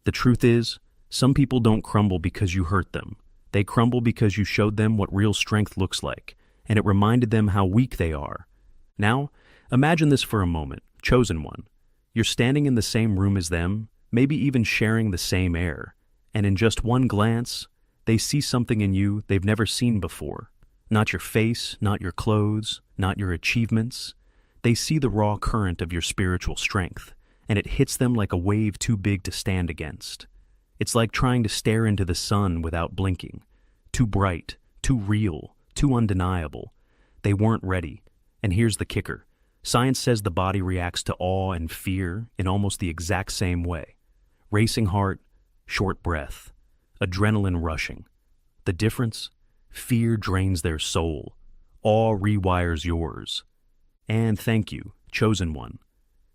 The truth is, some people don't crumble because you hurt them. They crumble because you showed them what real strength looks like, and it reminded them how weak they are. Now, imagine this for a moment, chosen one. You're standing in the same room as them, maybe even sharing the same air, and in just one glance, they see something in you they've never seen before. Not your face, not your clothes, not your achievements. They see the raw current of your spiritual strength, and it hits them like a wave too big to stand against. It's like trying to stare into the sun without blinking. Too bright, too real, too undeniable. They weren't ready. And here's the kicker. Science says the body reacts to awe and fear in almost the exact same way. Racing heart, short breath, adrenaline rushing. The difference? Fear drains their soul. Awe rewires yours. And thank you, chosen one.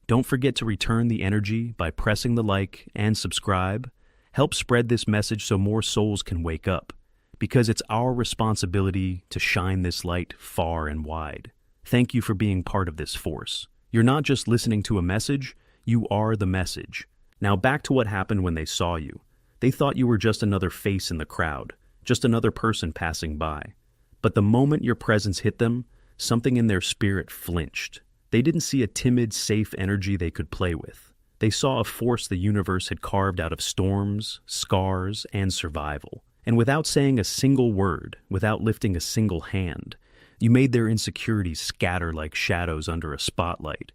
Don't forget to return the energy by pressing the like and subscribe. Help spread this message so more souls can wake up, because it's our responsibility to shine this light far and wide. Thank you for being part of this force. You're not just listening to a message, you are the message. Now back to what happened when they saw you. They thought you were just another face in the crowd, just another person passing by. But the moment your presence hit them, something in their spirit flinched. They didn't see a timid, safe energy they could play with. They saw a force the universe had carved out of storms, scars, and survival. And without saying a single word, without lifting a single hand, you made their insecurities scatter like shadows under a spotlight.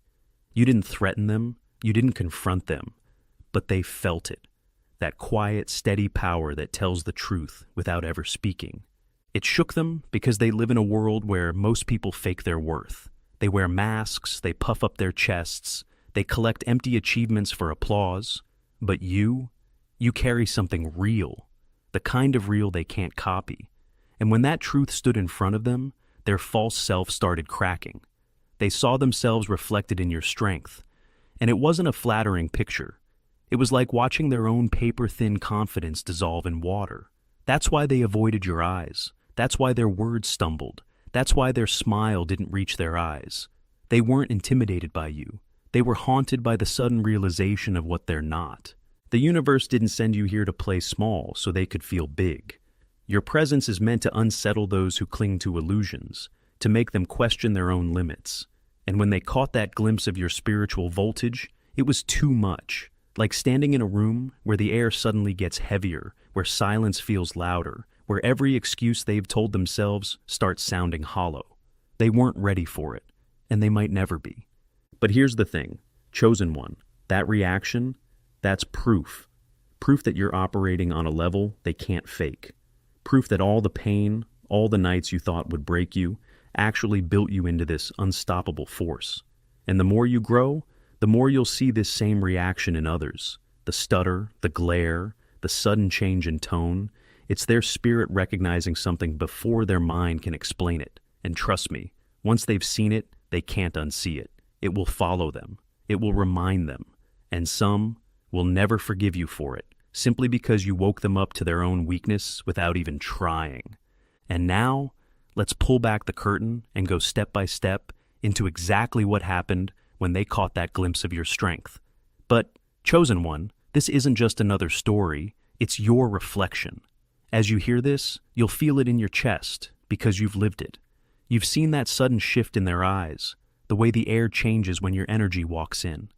You didn't threaten them, you didn't confront them, but they felt it. That quiet, steady power that tells the truth without ever speaking. It shook them because they live in a world where most people fake their worth. They wear masks, they puff up their chests, they collect empty achievements for applause. But you carry something real, the kind of real they can't copy. And when that truth stood in front of them, their false self started cracking. They saw themselves reflected in your strength. And it wasn't a flattering picture. It was like watching their own paper-thin confidence dissolve in water. That's why they avoided your eyes. That's why their words stumbled. That's why their smile didn't reach their eyes. They weren't intimidated by you. They were haunted by the sudden realization of what they're not. The universe didn't send you here to play small so they could feel big. Your presence is meant to unsettle those who cling to illusions, to make them question their own limits. And when they caught that glimpse of your spiritual voltage, it was too much. Like standing in a room where the air suddenly gets heavier, where silence feels louder, where every excuse they've told themselves starts sounding hollow. They weren't ready for it, and they might never be. But here's the thing, chosen one, that reaction, that's proof. Proof that you're operating on a level they can't fake. Proof that all the pain, all the nights you thought would break you, actually built you into this unstoppable force. And the more you grow, the more you'll see this same reaction in others. The stutter, the glare, the sudden change in tone. It's their spirit recognizing something before their mind can explain it. And trust me, once they've seen it, they can't unsee it. It will follow them. It will remind them. And some will never forgive you for it, simply because you woke them up to their own weakness without even trying. And now, let's pull back the curtain and go step by step into exactly what happened when they caught that glimpse of your strength. But, chosen one, this isn't just another story, it's your reflection. As you hear this, you'll feel it in your chest because you've lived it. You've seen that sudden shift in their eyes, the way the air changes when your energy walks in.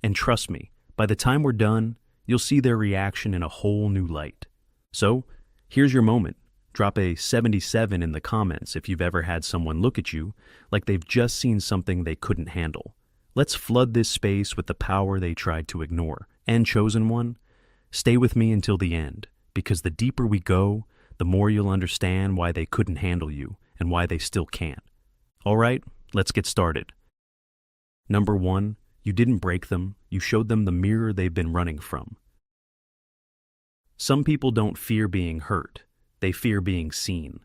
And trust me, by the time we're done, you'll see their reaction in a whole new light. So, here's your moment. Drop a 77 in the comments if you've ever had someone look at you like they've just seen something they couldn't handle. Let's flood this space with the power they tried to ignore. And chosen one, stay with me until the end, because the deeper we go, the more you'll understand why they couldn't handle you and why they still can't. All right, let's get started. Number 1, you didn't break them, you showed them the mirror they've been running from. Some people don't fear being hurt, they fear being seen.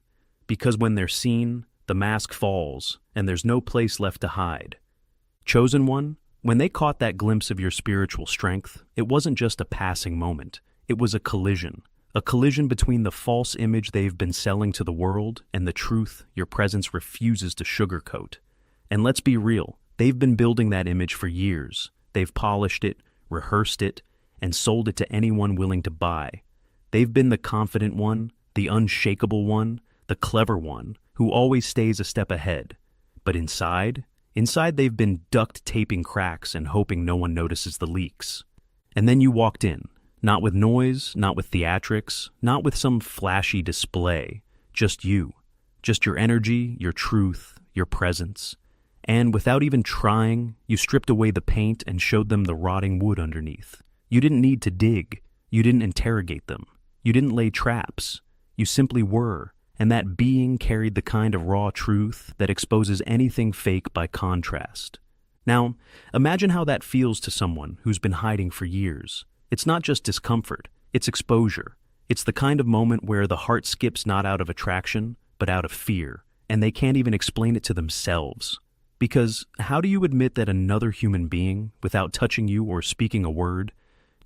Because when they're seen, the mask falls, and there's no place left to hide. Chosen one, when they caught that glimpse of your spiritual strength, it wasn't just a passing moment, it was a collision between the false image they've been selling to the world and the truth your presence refuses to sugarcoat. And let's be real, they've been building that image for years. They've polished it, rehearsed it, and sold it to anyone willing to buy. They've been the confident one, the unshakable one, the clever one, who always stays a step ahead. But inside they've been duct taping cracks and hoping no one notices the leaks. And then you walked in, not with noise, not with theatrics, not with some flashy display, just you. Just your energy, your truth, your presence. And without even trying, you stripped away the paint and showed them the rotting wood underneath. You didn't need to dig. You didn't interrogate them. You didn't lay traps. You simply were, and that being carried the kind of raw truth that exposes anything fake by contrast. Now, imagine how that feels to someone who's been hiding for years. It's not just discomfort, it's exposure. It's the kind of moment where the heart skips not out of attraction, but out of fear, and they can't even explain it to themselves. Because how do you admit that another human being, without touching you or speaking a word,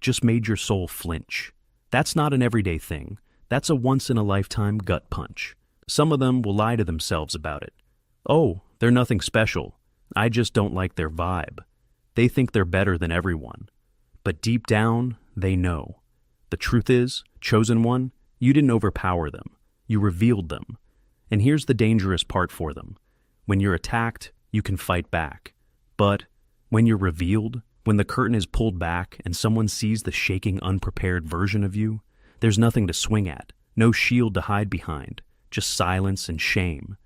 just made your soul flinch? That's not an everyday thing. That's a once-in-a-lifetime gut punch. Some of them will lie to themselves about it. Oh, they're nothing special. I just don't like their vibe. They think they're better than everyone. But deep down, they know. The truth is, chosen one, you didn't overpower them. You revealed them. And here's the dangerous part for them. When you're attacked, you can fight back. But when you're revealed, when the curtain is pulled back and someone sees the shaking, unprepared version of you, there's nothing to swing at, no shield to hide behind, just silence and shame.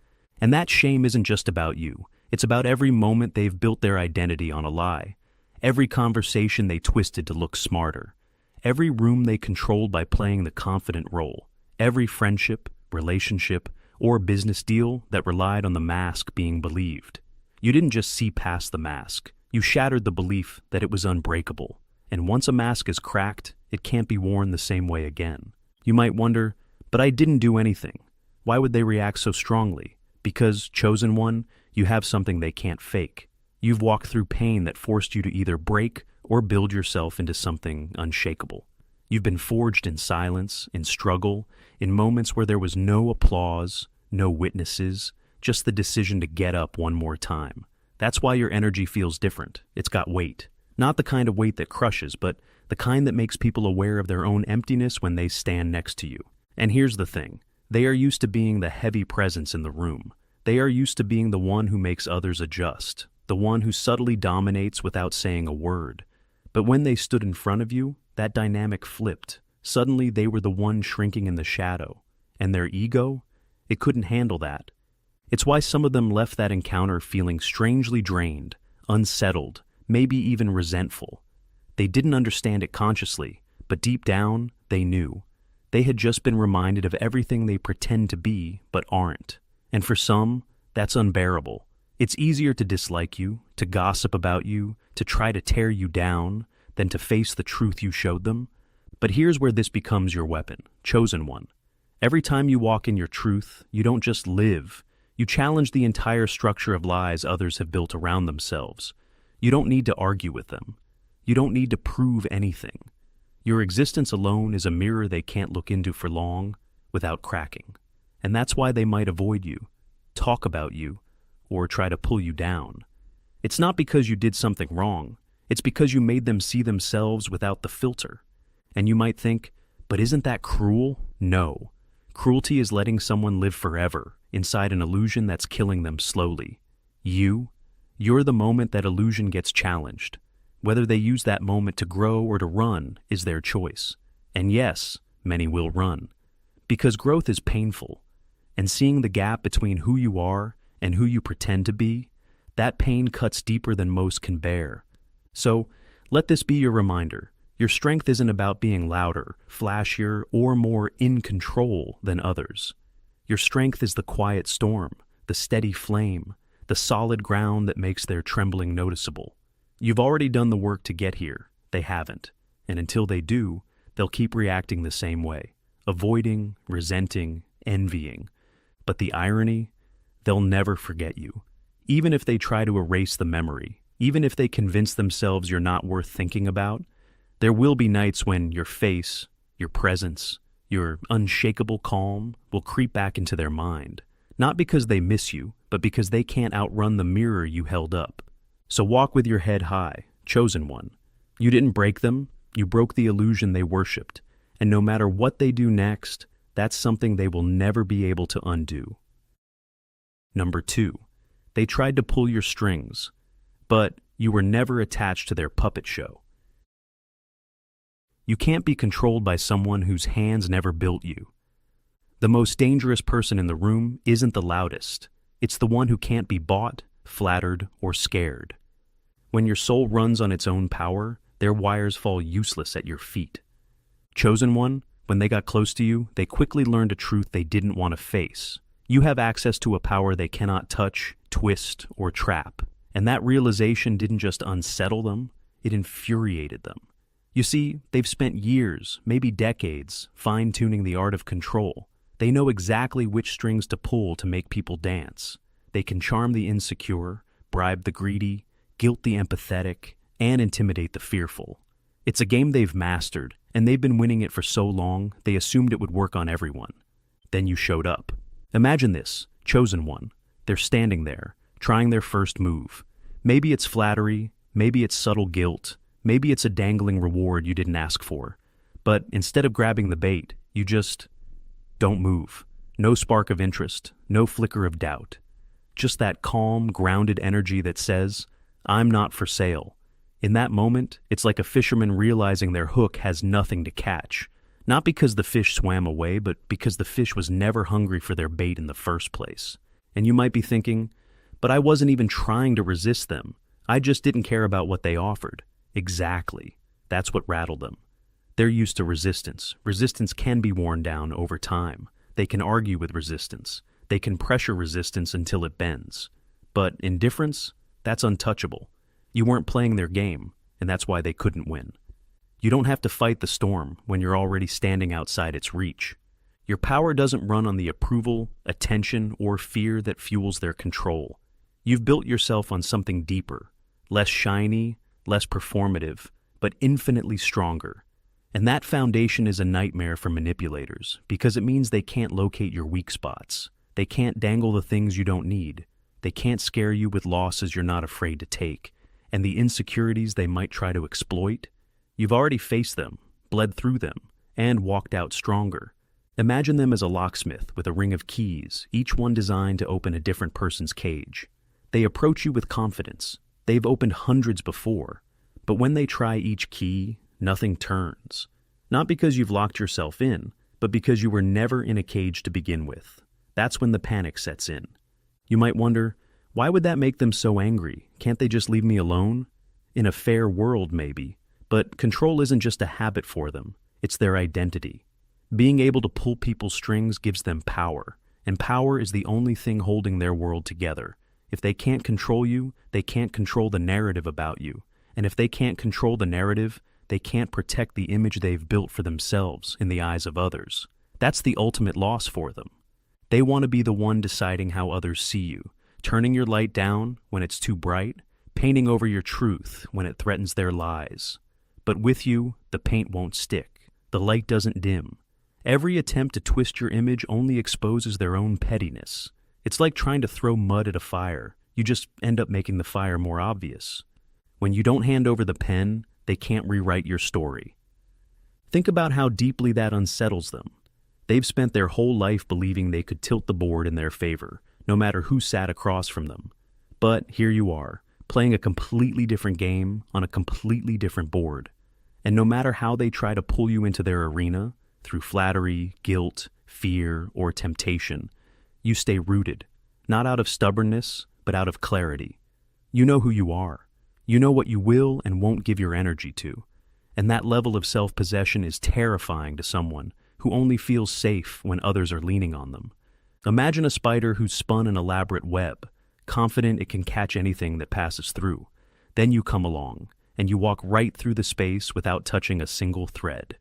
And that shame isn't just about you. It's about every moment they've built their identity on a lie, every conversation they twisted to look smarter, every room they controlled by playing the confident role, every friendship, relationship, or business deal that relied on the mask being believed. You didn't just see past the mask. You shattered the belief that it was unbreakable. And once a mask is cracked, it can't be worn the same way again. You might wonder, but I didn't do anything. Why would they react so strongly? Because, chosen one, you have something they can't fake. You've walked through pain that forced you to either break or build yourself into something unshakable. You've been forged in silence, in struggle, in moments where there was no applause, no witnesses, just the decision to get up one more time. That's why your energy feels different. It's got weight. Not the kind of weight that crushes, but the kind that makes people aware of their own emptiness when they stand next to you. And here's the thing. They are used to being the heavy presence in the room. They are used to being the one who makes others adjust, the one who subtly dominates without saying a word. But when they stood in front of you, that dynamic flipped. Suddenly they were the one shrinking in the shadow. And their ego? It couldn't handle that. It's why some of them left that encounter feeling strangely drained, unsettled, maybe even resentful. They didn't understand it consciously, but deep down, they knew. They had just been reminded of everything they pretend to be, but aren't. And for some, that's unbearable. It's easier to dislike you, to gossip about you, to try to tear you down, than to face the truth you showed them. But here's where this becomes your weapon, chosen one. Every time you walk in your truth, you don't just live. You challenge the entire structure of lies others have built around themselves. You don't need to argue with them. You don't need to prove anything. Your existence alone is a mirror they can't look into for long without cracking. And that's why they might avoid you, talk about you, or try to pull you down. It's not because you did something wrong. It's because you made them see themselves without the filter. And you might think, but isn't that cruel? No. Cruelty is letting someone live forever inside an illusion that's killing them slowly. You're the moment that illusion gets challenged. Whether they use that moment to grow or to run is their choice. And yes, many will run. Because growth is painful. And seeing the gap between who you are and who you pretend to be, that pain cuts deeper than most can bear. So, let this be your reminder. Your strength isn't about being louder, flashier, or more in control than others. Your strength is the quiet storm, the steady flame, the solid ground that makes their trembling noticeable. You've already done the work to get here. They haven't. And until they do, they'll keep reacting the same way, avoiding, resenting, envying. But the irony? They'll never forget you. Even if they try to erase the memory, even if they convince themselves you're not worth thinking about, there will be nights when your face, your presence, your unshakable calm will creep back into their mind. Not because they miss you, but because they can't outrun the mirror you held up. So walk with your head high, chosen one. You didn't break them, You broke the illusion they worshipped, and no matter what they do next, that's something they will never be able to undo. Number 2, they tried to pull your strings, but you were never attached to their puppet show. You can't be controlled by someone whose hands never built you. The most dangerous person in the room isn't the loudest. It's the one who can't be bought, flattered, or scared. When your soul runs on its own power, their wires fall useless at your feet. Chosen one, when they got close to you, they quickly learned a truth they didn't want to face. You have access to a power they cannot touch, twist, or trap. And that realization didn't just unsettle them, it infuriated them. You see, they've spent years, maybe decades, fine-tuning the art of control. They know exactly which strings to pull to make people dance. They can charm the insecure, bribe the greedy, guilt the empathetic, and intimidate the fearful. It's a game they've mastered, and they've been winning it for so long, they assumed it would work on everyone. Then you showed up. Imagine this, chosen one. They're standing there, trying their first move. Maybe it's flattery, maybe it's subtle guilt, maybe it's a dangling reward you didn't ask for. But instead of grabbing the bait, you just don't move. No spark of interest, no flicker of doubt. Just that calm, grounded energy that says, I'm not for sale. In that moment, it's like a fisherman realizing their hook has nothing to catch. Not because the fish swam away, but because the fish was never hungry for their bait in the first place. And you might be thinking, but I wasn't even trying to resist them. I just didn't care about what they offered. Exactly. That's what rattled them. They're used to resistance. Resistance can be worn down over time. They can argue with resistance. They can pressure resistance until it bends. But indifference? That's untouchable. You weren't playing their game, and that's why they couldn't win. You don't have to fight the storm when you're already standing outside its reach. Your power doesn't run on the approval, attention, or fear that fuels their control. You've built yourself on something deeper, less shiny, less performative, but infinitely stronger. And that foundation is a nightmare for manipulators because it means they can't locate your weak spots. They can't dangle the things you don't need. They can't scare you with losses you're not afraid to take. And the insecurities they might try to exploit, you've already faced them, bled through them, and walked out stronger. Imagine them as a locksmith with a ring of keys, each one designed to open a different person's cage. They approach you with confidence. They've opened hundreds before. But when they try each key, nothing turns. Not because you've locked yourself in, but because you were never in a cage to begin with. That's when the panic sets in. You might wonder, why would that make them so angry? Can't they just leave me alone? In a fair world, maybe. But control isn't just a habit for them. It's their identity. Being able to pull people's strings gives them power. And power is the only thing holding their world together. If they can't control you, they can't control the narrative about you. And if they can't control the narrative, they can't protect the image they've built for themselves in the eyes of others. That's the ultimate loss for them. They want to be the one deciding how others see you, turning your light down when it's too bright, painting over your truth when it threatens their lies. But with you, the paint won't stick. The light doesn't dim. Every attempt to twist your image only exposes their own pettiness. It's like trying to throw mud at a fire. You just end up making the fire more obvious. When you don't hand over the pen, they can't rewrite your story. Think about how deeply that unsettles them. They've spent their whole life believing they could tilt the board in their favor, no matter who sat across from them. But here you are, playing a completely different game on a completely different board. And no matter how they try to pull you into their arena, through flattery, guilt, fear, or temptation, you stay rooted, not out of stubbornness, but out of clarity. You know who you are. You know what you will and won't give your energy to. And that level of self-possession is terrifying to someone who only feels safe when others are leaning on them. Imagine a spider who's spun an elaborate web, confident it can catch anything that passes through. Then you come along, and you walk right through the space without touching a single thread.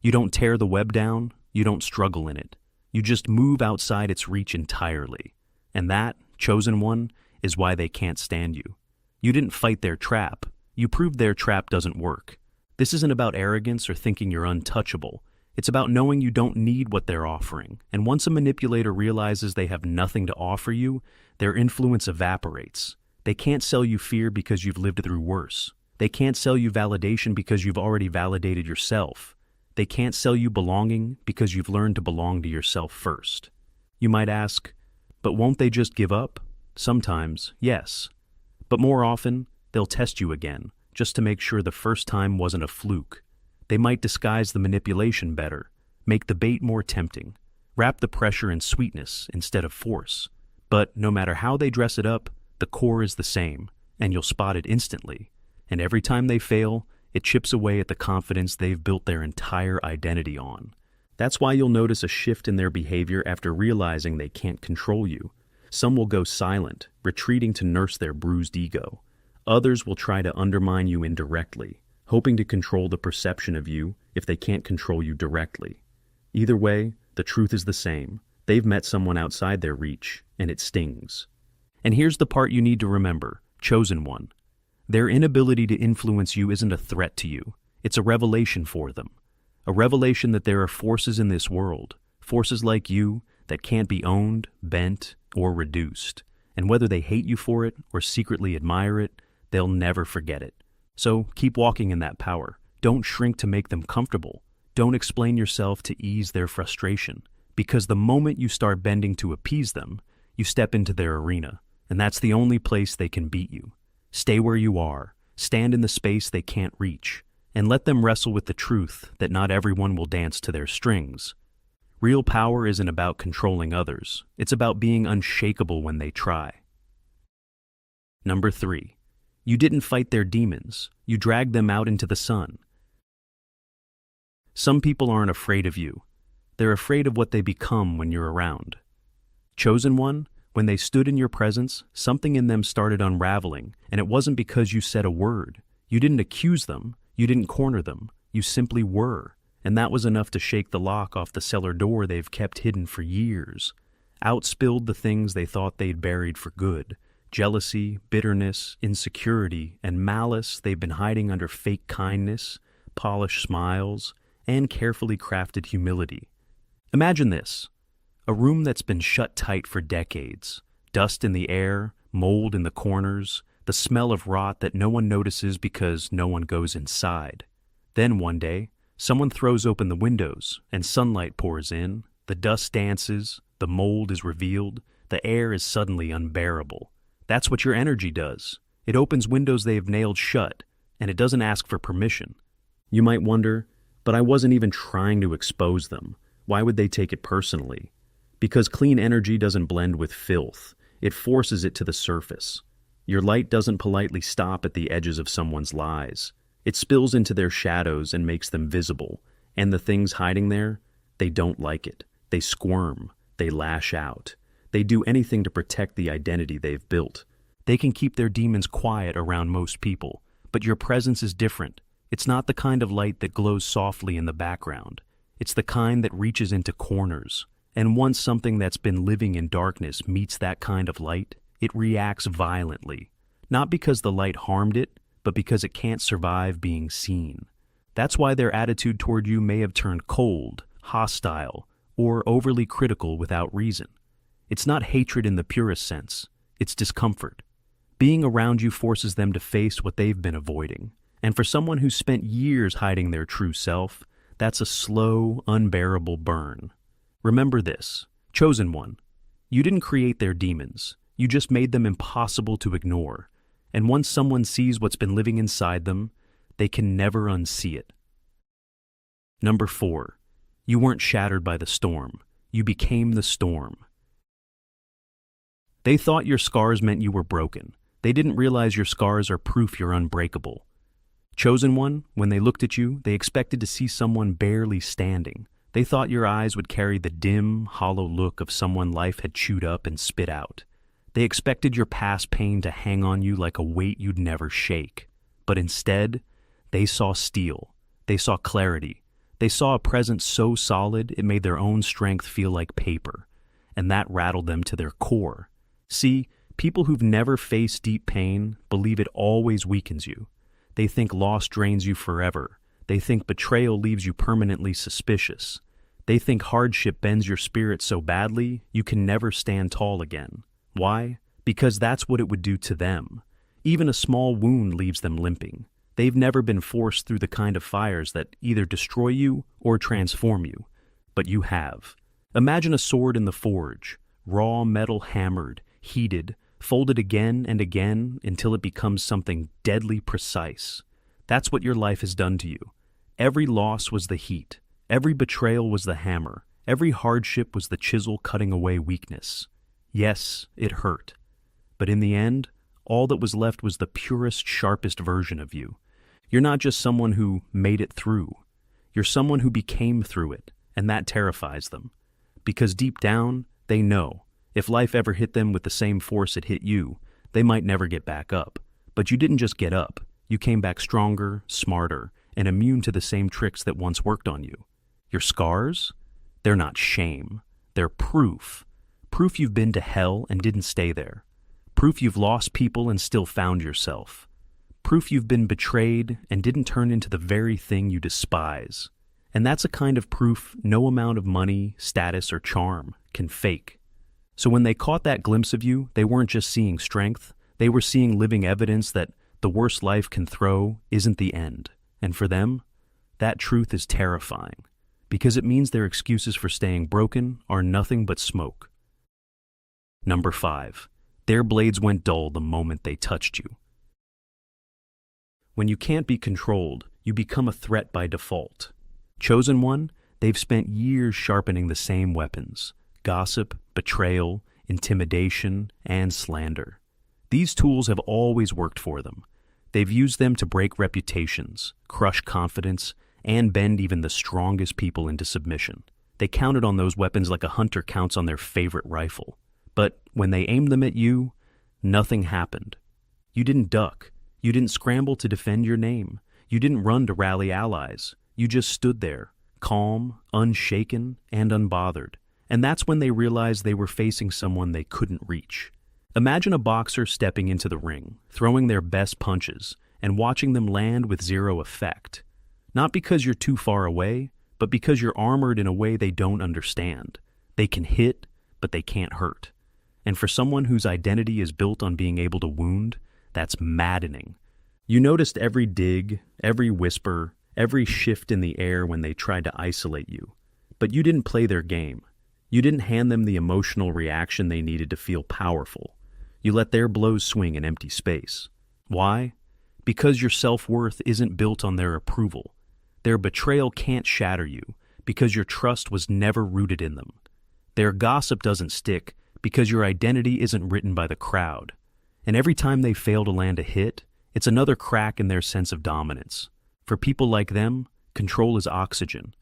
You don't tear the web down, you don't struggle in it. You just move outside its reach entirely. And that, chosen one, is why they can't stand you. You didn't fight their trap. You proved their trap doesn't work. This isn't about arrogance or thinking you're untouchable. It's about knowing you don't need what they're offering. And once a manipulator realizes they have nothing to offer you, their influence evaporates. They can't sell you fear because you've lived through worse. They can't sell you validation because you've already validated yourself. They can't sell you belonging because you've learned to belong to yourself first. You might ask, but won't they just give up? Sometimes, yes. But more often, they'll test you again, just to make sure the first time wasn't a fluke. They might disguise the manipulation better, make the bait more tempting, wrap the pressure in sweetness instead of force. But no matter how they dress it up, the core is the same, and you'll spot it instantly. And every time they fail, it chips away at the confidence they've built their entire identity on. That's why you'll notice a shift in their behavior after realizing they can't control you. Some will go silent, retreating to nurse their bruised ego. Others will try to undermine you indirectly, hoping to control the perception of you if they can't control you directly. Either way, the truth is the same. They've met someone outside their reach, and it stings. And here's the part you need to remember, chosen one. Their inability to influence you isn't a threat to you. It's a revelation for them. A revelation that there are forces in this world, forces like you, that can't be owned, bent, or reduced. And whether they hate you for it or secretly admire it, they'll never forget it. So keep walking in that power. Don't shrink to make them comfortable. Don't explain yourself to ease their frustration. Because the moment you start bending to appease them, you step into their arena. And that's the only place they can beat you. Stay where you are, stand in the space they can't reach, and let them wrestle with the truth that not everyone will dance to their strings. Real power isn't about controlling others, it's about being unshakable when they try. Number 3. You didn't fight their demons, you dragged them out into the sun. Some people aren't afraid of you. They're afraid of what they become when you're around. Chosen one, when they stood in your presence, something in them started unraveling, and it wasn't because you said a word. You didn't accuse them, you didn't corner them, you simply were, and that was enough to shake the lock off the cellar door they've kept hidden for years. Out spilled the things they thought they'd buried for good. Jealousy, bitterness, insecurity, and malice they've been hiding under fake kindness, polished smiles, and carefully crafted humility. Imagine this. A room that's been shut tight for decades. Dust in the air, mold in the corners, the smell of rot that no one notices because no one goes inside. Then one day, someone throws open the windows and sunlight pours in, the dust dances, the mold is revealed, the air is suddenly unbearable. That's what your energy does. It opens windows they have nailed shut, and it doesn't ask for permission. You might wonder, but I wasn't even trying to expose them. Why would they take it personally? Because clean energy doesn't blend with filth. It forces it to the surface. Your light doesn't politely stop at the edges of someone's lies. It spills into their shadows and makes them visible. And the things hiding there, they don't like it. They squirm. They lash out. They do anything to protect the identity they've built. They can keep their demons quiet around most people, but your presence is different. It's not the kind of light that glows softly in the background. It's the kind that reaches into corners. And once something that's been living in darkness meets that kind of light, it reacts violently. Not because the light harmed it, but because it can't survive being seen. That's why their attitude toward you may have turned cold, hostile, or overly critical without reason. It's not hatred in the purest sense, it's discomfort. Being around you forces them to face what they've been avoiding. And for someone who's spent years hiding their true self, that's a slow, unbearable burn. Remember this, chosen one. You didn't create their demons. You just made them impossible to ignore. And once someone sees what's been living inside them, they can never unsee it. Number 4. You weren't shattered by the storm. You became the storm. They thought your scars meant you were broken. They didn't realize your scars are proof you're unbreakable. Chosen one, when they looked at you, they expected to see someone barely standing. They thought your eyes would carry the dim, hollow look of someone life had chewed up and spit out. They expected your past pain to hang on you like a weight you'd never shake. But instead, they saw steel. They saw clarity. They saw a presence so solid it made their own strength feel like paper. And that rattled them to their core. See, people who've never faced deep pain believe it always weakens you. They think loss drains you forever. They think betrayal leaves you permanently suspicious. They think hardship bends your spirit so badly you can never stand tall again. Why? Because that's what it would do to them. Even a small wound leaves them limping. They've never been forced through the kind of fires that either destroy you or transform you. But you have. Imagine a sword in the forge, raw metal hammered, heated, folded again and again until it becomes something deadly precise. That's what your life has done to you. Every loss was the heat. Every betrayal was the hammer. Every hardship was the chisel cutting away weakness. Yes, it hurt. But in the end, all that was left was the purest, sharpest version of you. You're not just someone who made it through. You're someone who became through it, and that terrifies them. Because deep down, they know, if life ever hit them with the same force it hit you, they might never get back up. But you didn't just get up. You came back stronger, smarter, and immune to the same tricks that once worked on you. Your scars? They're not shame. They're proof. Proof you've been to hell and didn't stay there. Proof you've lost people and still found yourself. Proof you've been betrayed and didn't turn into the very thing you despise. And that's a kind of proof no amount of money, status, or charm can fake. So when they caught that glimpse of you, they weren't just seeing strength, they were seeing living evidence that the worst life can throw isn't the end. And for them, that truth is terrifying, because it means their excuses for staying broken are nothing but smoke. Number 5. Their blades went dull the moment they touched you. When you can't be controlled, you become a threat by default. Chosen one, they've spent years sharpening the same weapons: gossip, betrayal, intimidation, and slander. These tools have always worked for them. They've used them to break reputations, crush confidence, and bend even the strongest people into submission. They counted on those weapons like a hunter counts on their favorite rifle. But when they aimed them at you, nothing happened. You didn't duck. You didn't scramble to defend your name. You didn't run to rally allies. You just stood there, calm, unshaken, and unbothered. And that's when they realized they were facing someone they couldn't reach. Imagine a boxer stepping into the ring, throwing their best punches, and watching them land with zero effect. Not because you're too far away, but because you're armored in a way they don't understand. They can hit, but they can't hurt. And for someone whose identity is built on being able to wound, that's maddening. You noticed every dig, every whisper, every shift in the air when they tried to isolate you. But you didn't play their game. You didn't hand them the emotional reaction they needed to feel powerful. You let their blows swing in empty space. Why? Because your self-worth isn't built on their approval. Their betrayal can't shatter you because your trust was never rooted in them. Their gossip doesn't stick because your identity isn't written by the crowd. And every time they fail to land a hit, it's another crack in their sense of dominance. For people like them, control is oxygen.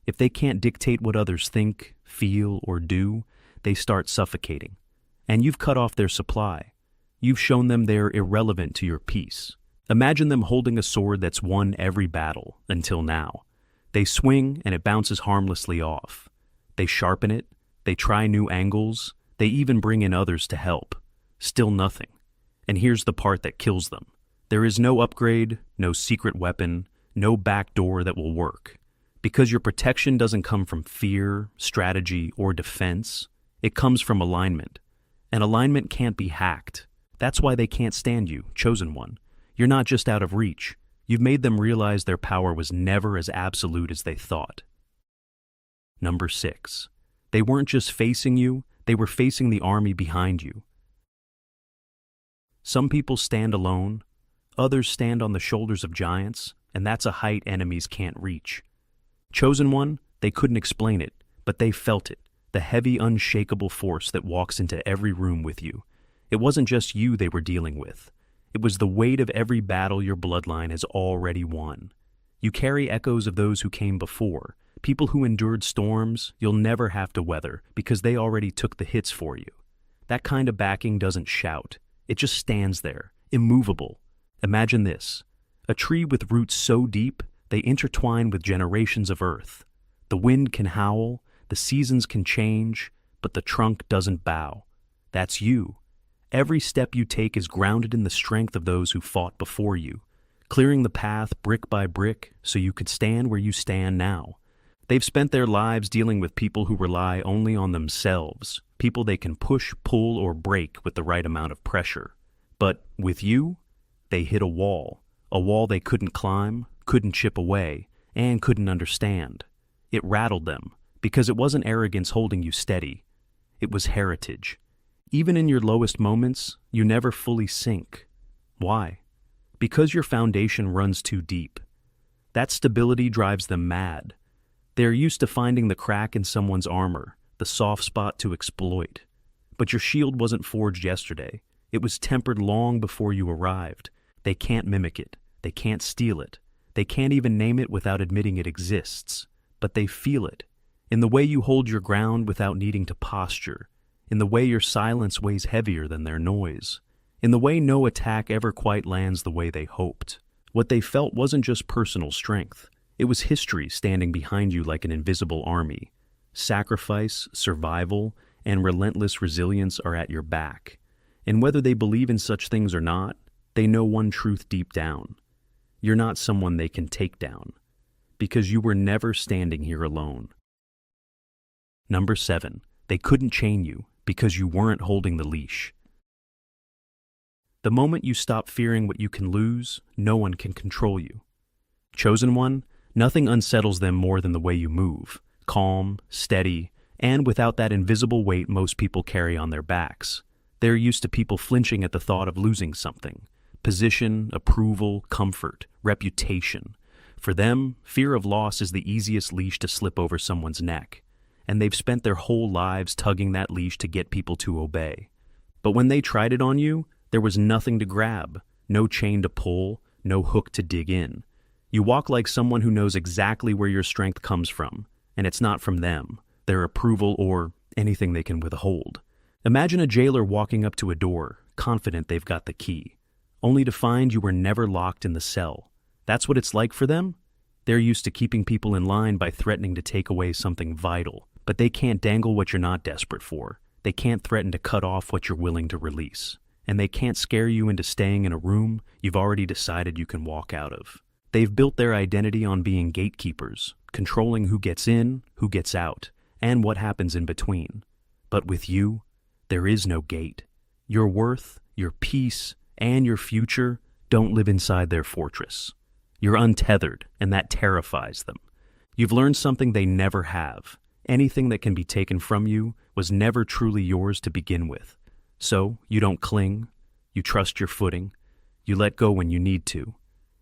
If they can't dictate what others think, feel, or do, they start suffocating. And you've cut off their supply. You've shown them they're irrelevant to your peace. Imagine them holding a sword that's won every battle until now. They swing and it bounces harmlessly off. They sharpen it, they try new angles, they even bring in others to help. Still nothing. And here's the part that kills them. There is no upgrade, no secret weapon, no back door that will work. Because your protection doesn't come from fear, strategy, or defense. It comes from alignment. And alignment can't be hacked. That's why they can't stand you, chosen one. You're not just out of reach. You've made them realize their power was never as absolute as they thought. Number 6. They weren't just facing you, they were facing the army behind you. Some people stand alone, others stand on the shoulders of giants, and that's a height enemies can't reach. Chosen one, they couldn't explain it, but they felt it, the heavy, unshakable force that walks into every room with you. It wasn't just you they were dealing with. It was the weight of every battle your bloodline has already won. You carry echoes of those who came before, people who endured storms you'll never have to weather because they already took the hits for you. That kind of backing doesn't shout. It just stands there, immovable. Imagine this: a tree with roots so deep they intertwine with generations of earth. The wind can howl, the seasons can change, but the trunk doesn't bow. That's you. Every step you take is grounded in the strength of those who fought before you, clearing the path brick by brick so you could stand where you stand now. They've spent their lives dealing with people who rely only on themselves, people they can push, pull, or break with the right amount of pressure. But with you, they hit a a wall they couldn't climb, couldn't chip away, and couldn't understand. It rattled them, because it wasn't arrogance holding you steady. It was heritage. Even in your lowest moments, you never fully sink. Why? Because your foundation runs too deep. That stability drives them mad. They're used to finding the crack in someone's armor, the soft spot to exploit. But your shield wasn't forged yesterday. It was tempered long before you arrived. They can't mimic it. They can't steal it. They can't even name it without admitting it exists. But they feel it. In the way you hold your ground without needing to posture. In the way your silence weighs heavier than their noise. In the way no attack ever quite lands the way they hoped. What they felt wasn't just personal strength. It was history standing behind you like an invisible army. Sacrifice, survival, and relentless resilience are at your back. And whether they believe in such things or not, they know one truth deep down. You're not someone they can take down. Because you were never standing here alone. Number 7. They couldn't chain you because you weren't holding the leash. The moment you stop fearing what you can lose, no one can control you. Chosen one, nothing unsettles them more than the way you move, calm, steady, and without that invisible weight most people carry on their backs. They're used to people flinching at the thought of losing something. Position, approval, comfort, reputation. For them, fear of loss is the easiest leash to slip over someone's neck. And they've spent their whole lives tugging that leash to get people to obey. But when they tried it on you, there was nothing to grab, no chain to pull, no hook to dig in. You walk like someone who knows exactly where your strength comes from, and it's not from them, their approval, or anything they can withhold. Imagine a jailer walking up to a door, confident they've got the key, only to find you were never locked in the cell. That's what it's like for them? They're used to keeping people in line by threatening to take away something vital, but they can't dangle what you're not desperate for. They can't threaten to cut off what you're willing to release. And they can't scare you into staying in a room you've already decided you can walk out of. They've built their identity on being gatekeepers, controlling who gets in, who gets out, and what happens in between. But with you, there is no gate. Your worth, your peace, and your future don't live inside their fortress. You're untethered, and that terrifies them. You've learned something they never have. Anything that can be taken from you was never truly yours to begin with. So, you don't cling, you trust your footing, you let go when you need to.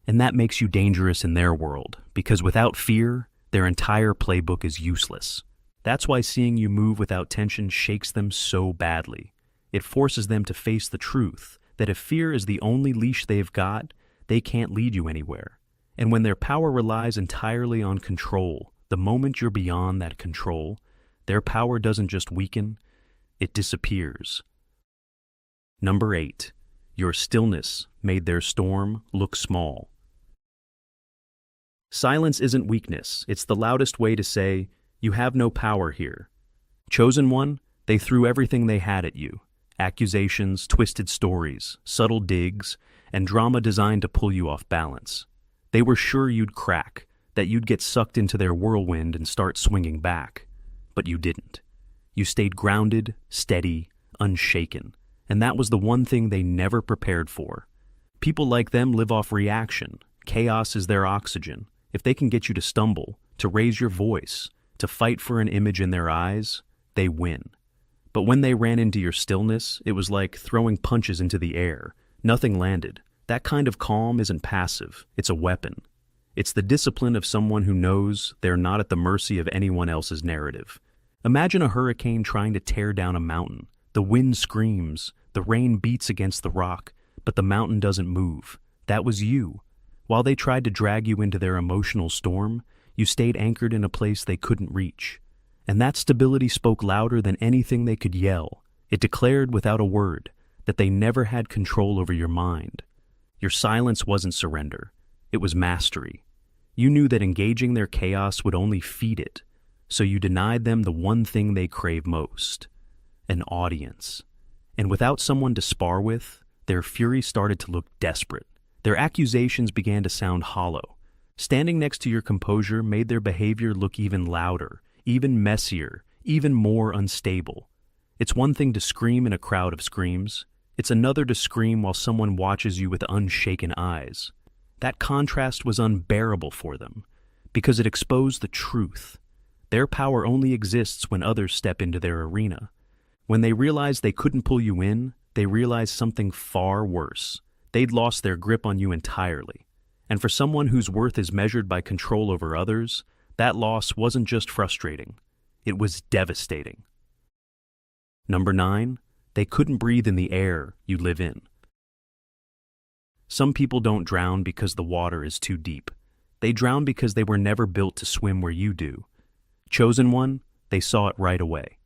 And that makes you dangerous in their world, because without fear, their entire playbook is useless. That's why seeing you move without tension shakes them so badly. It forces them to face the truth that if fear is the only leash they've got, they can't lead you anywhere. And when their power relies entirely on control, the moment you're beyond that control, their power doesn't just weaken, it disappears. Number 8. Your stillness made their storm look small. Silence isn't weakness. It's the loudest way to say, you have no power here. Chosen one, they threw everything they had at you. Accusations, twisted stories, subtle digs, and drama designed to pull you off balance. They were sure you'd crack, that you'd get sucked into their whirlwind and start swinging back. But you didn't. You stayed grounded, steady, unshaken. And that was the one thing they never prepared for. People like them live off reaction. Chaos is their oxygen. If they can get you to stumble, to raise your voice, to fight for an image in their eyes, they win. But when they ran into your stillness, it was like throwing punches into the air. Nothing landed. That kind of calm isn't passive. It's a weapon. It's the discipline of someone who knows they're not at the mercy of anyone else's narrative. Imagine a hurricane trying to tear down a mountain. The wind screams. The rain beats against the rock, but the mountain doesn't move. That was you. While they tried to drag you into their emotional storm, you stayed anchored in a place they couldn't reach. And that stability spoke louder than anything they could yell. It declared without a word that they never had control over your mind. Your silence wasn't surrender. It was mastery. You knew that engaging their chaos would only feed it, so you denied them the one thing they crave most, an audience. And without someone to spar with, their fury started to look desperate. Their accusations began to sound hollow. Standing next to your composure made their behavior look even louder, even messier, even more unstable. It's one thing to scream in a crowd of screams. It's another to scream while someone watches you with unshaken eyes. That contrast was unbearable for them, because it exposed the truth. Their power only exists when others step into their arena. When they realized they couldn't pull you in, they realized something far worse. They'd lost their grip on you entirely. And for someone whose worth is measured by control over others, that loss wasn't just frustrating, it was devastating. Number 9, they couldn't breathe in the air you live in. Some people don't drown because the water is too deep. They drown because they were never built to swim where you do. Chosen one, they saw it right away.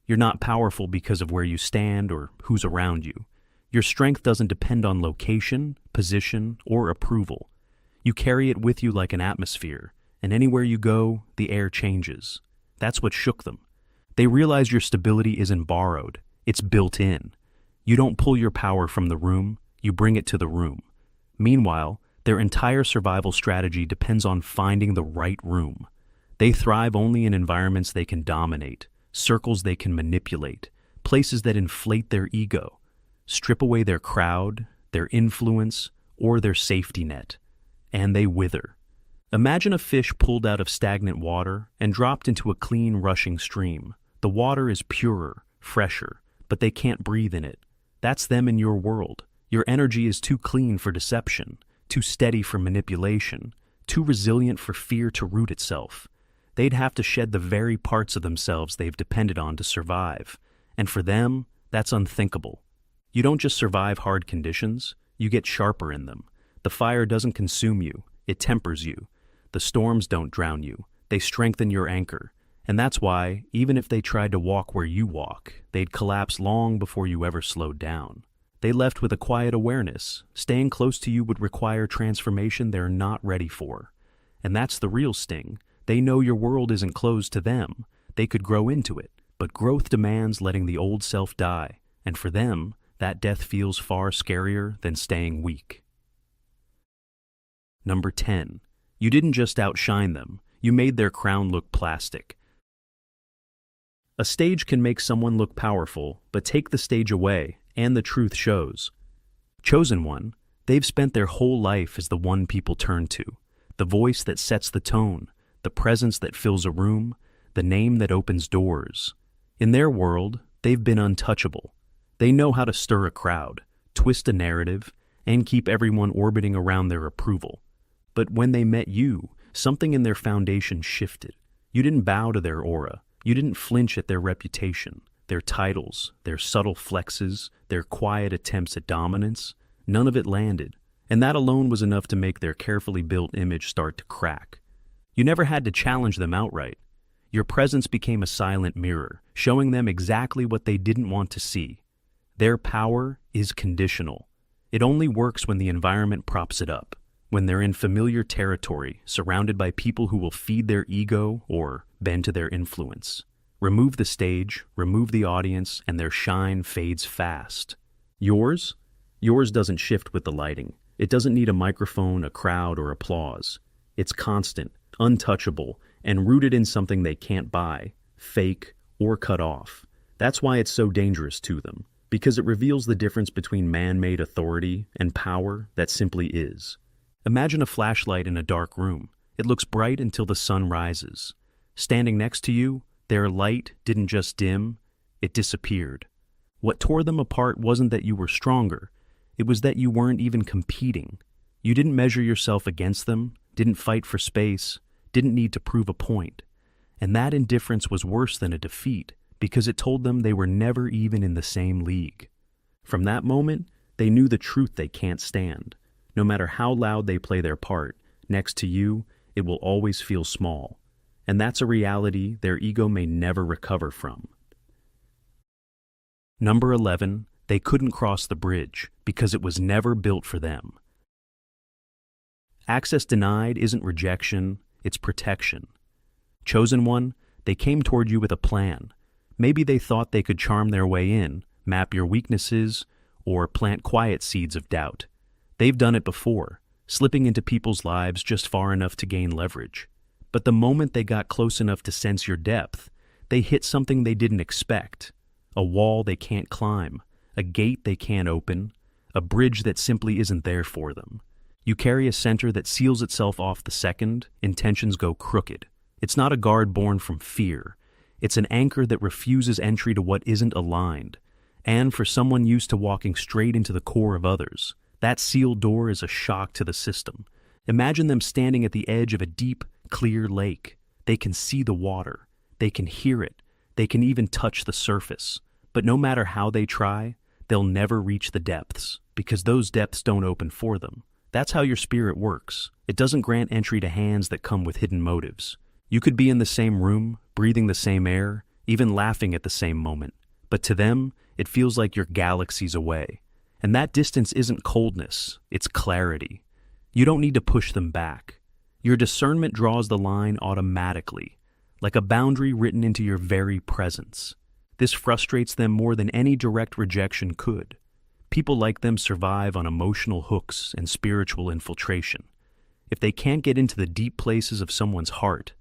You're not powerful because of where you stand or who's around you. Your strength doesn't depend on location, position, or approval. You carry it with you like an atmosphere, and anywhere you go, the air changes. That's what shook them. They realize your stability isn't borrowed, it's built in. You don't pull your power from the room, you bring it to the room. Meanwhile, their entire survival strategy depends on finding the right room. They thrive only in environments they can dominate, circles they can manipulate, places that inflate their ego. Strip away their crowd, their influence, or their safety net, and they wither. Imagine a fish pulled out of stagnant water and dropped into a clean, rushing stream. The water is purer, fresher, but they can't breathe in it. That's them in your world. Your energy is too clean for deception, too steady for manipulation, too resilient for fear to root itself. They'd have to shed the very parts of themselves they've depended on to survive. And for them, that's unthinkable. You don't just survive hard conditions, you get sharper in them. The fire doesn't consume you, it tempers you. The storms don't drown you, they strengthen your anchor. And that's why, even if they tried to walk where you walk, they'd collapse long before you ever slowed down. They left with a quiet awareness. Staying close to you would require transformation they're not ready for. And that's the real sting. They know your world isn't closed to them. They could grow into it, but growth demands letting the old self die. And for them, that death feels far scarier than staying weak. Number 10. You didn't just outshine them, you made their crown look plastic. A stage can make someone look powerful, but take the stage away, and the truth shows. Chosen one, they've spent their whole life as the one people turn to, the voice that sets the tone, the presence that fills a room, the name that opens doors. In their world, they've been untouchable. They know how to stir a crowd, twist a narrative, and keep everyone orbiting around their approval. But when they met you, something in their foundation shifted. You didn't bow to their aura. You didn't flinch at their reputation, their titles, their subtle flexes, their quiet attempts at dominance. None of it landed, and that alone was enough to make their carefully built image start to crack. You never had to challenge them outright. Your presence became a silent mirror, showing them exactly what they didn't want to see. Their power is conditional. It only works when the environment props it up, when they're in familiar territory, surrounded by people who will feed their ego or bend to their influence. Remove the stage, remove the audience, and their shine fades fast. Yours? Yours doesn't shift with the lighting. It doesn't need a microphone, a crowd, or applause. It's constant, untouchable, and rooted in something they can't buy, fake, or cut off. That's why it's so dangerous to them, because it reveals the difference between man-made authority and power that simply is. Imagine a flashlight in a dark room. It looks bright until the sun rises. Standing next to you, their light didn't just dim, it disappeared. What tore them apart wasn't that you were stronger, it was that you weren't even competing. You didn't measure yourself against them, didn't fight for space, didn't need to prove a point. And that indifference was worse than a defeat, because it told them they were never even in the same league. From that moment, they knew the truth they can't stand. No matter how loud they play their part, next to you, it will always feel small. And that's a reality their ego may never recover from. Number 11, they couldn't cross the bridge because it was never built for them. Access denied isn't rejection, it's protection. Chosen one, they came toward you with a plan. Maybe they thought they could charm their way in, map your weaknesses, or plant quiet seeds of doubt. They've done it before, slipping into people's lives just far enough to gain leverage. But the moment they got close enough to sense your depth, they hit something they didn't expect. A wall they can't climb, a gate they can't open, a bridge that simply isn't there for them. You carry a center that seals itself off the second intentions go crooked. It's not a guard born from fear. It's an anchor that refuses entry to what isn't aligned. And for someone used to walking straight into the core of others, that sealed door is a shock to the system. Imagine them standing at the edge of a deep, clear lake. They can see the water. They can hear it. They can even touch the surface. But no matter how they try, they'll never reach the depths, because those depths don't open for them. That's how your spirit works. It doesn't grant entry to hands that come with hidden motives. You could be in the same room, breathing the same air, even laughing at the same moment. But to them, it feels like you're galaxies away. And that distance isn't coldness, it's clarity. You don't need to push them back. Your discernment draws the line automatically, like a boundary written into your very presence. This frustrates them more than any direct rejection could. People like them survive on emotional hooks and spiritual infiltration. If they can't get into the deep places of someone's heart,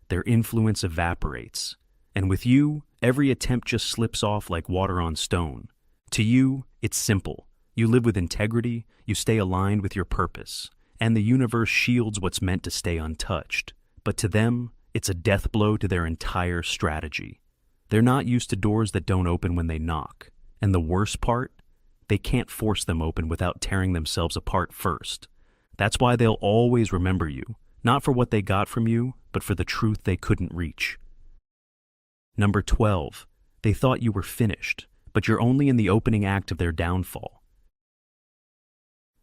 their influence evaporates. And with you, every attempt just slips off like water on stone. To you, it's simple. You live with integrity, you stay aligned with your purpose, and the universe shields what's meant to stay untouched. But to them, it's a death blow to their entire strategy. They're not used to doors that don't open when they knock. And the worst part? They can't force them open without tearing themselves apart first. That's why they'll always remember you, not for what they got from you, but for the truth they couldn't reach. Number 12. They thought you were finished, but you're only in the opening act of their downfall.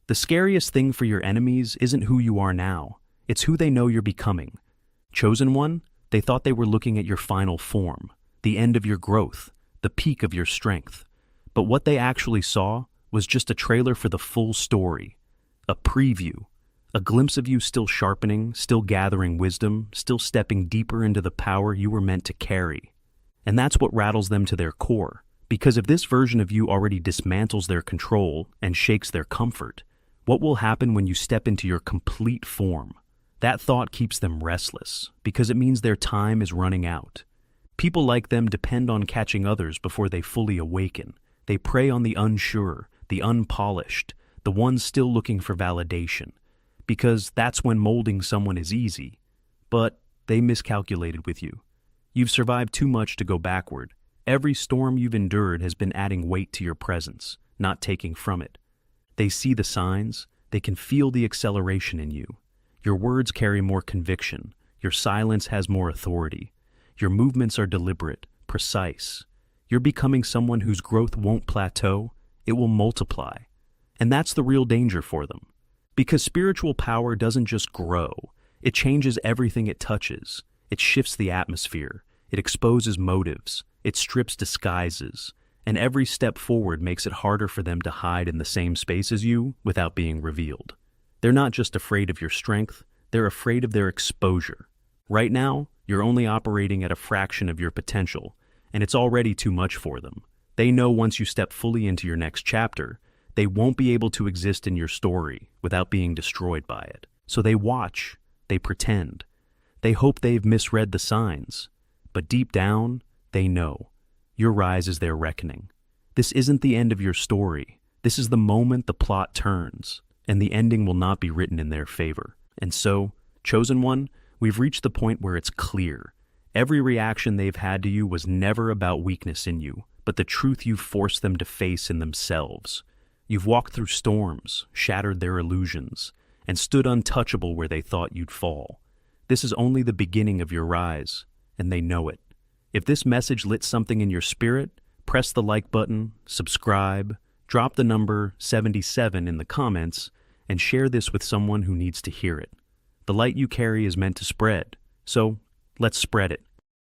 The scariest thing for your enemies isn't who you are now, it's who they know you're becoming. Chosen one, they thought they were looking at your final form, the end of your growth, the peak of your strength. But what they actually saw was just a trailer for the full story, a preview, a glimpse of you still sharpening, still gathering wisdom, still stepping deeper into the power you were meant to carry. And that's what rattles them to their core, because if this version of you already dismantles their control and shakes their comfort, what will happen when you step into your complete form? That thought keeps them restless, because it means their time is running out. People like them depend on catching others before they fully awaken. They prey on the unsure, the unpolished, the ones still looking for validation, because that's when molding someone is easy. But they miscalculated with you. You've survived too much to go backward. Every storm you've endured has been adding weight to your presence, not taking from it. They see the signs, they can feel the acceleration in you. Your words carry more conviction, your silence has more authority. Your movements are deliberate, precise. You're becoming someone whose growth won't plateau, it will multiply. And that's the real danger for them. Because spiritual power doesn't just grow, it changes everything it touches. It shifts the atmosphere, it exposes motives, it strips disguises, and every step forward makes it harder for them to hide in the same space as you without being revealed. They're not just afraid of your strength, they're afraid of their exposure. Right now, you're only operating at a fraction of your potential, and it's already too much for them. They know once you step fully into your next chapter, they won't be able to exist in your story without being destroyed by it. So they watch, they pretend, they hope they've misread the signs, but deep down, they know. Your rise is their reckoning. This isn't the end of your story. This is the moment the plot turns, and the ending will not be written in their favor. And so, chosen one, we've reached the point where it's clear. Every reaction they've had to you was never about weakness in you, but the truth you've forced them to face in themselves. You've walked through storms, shattered their illusions, and stood untouchable where they thought you'd fall. This is only the beginning of your rise, and they know it. If this message lit something in your spirit, press the like button, subscribe, drop the number 77 in the comments, and share this with someone who needs to hear it. The light you carry is meant to spread, so let's spread it.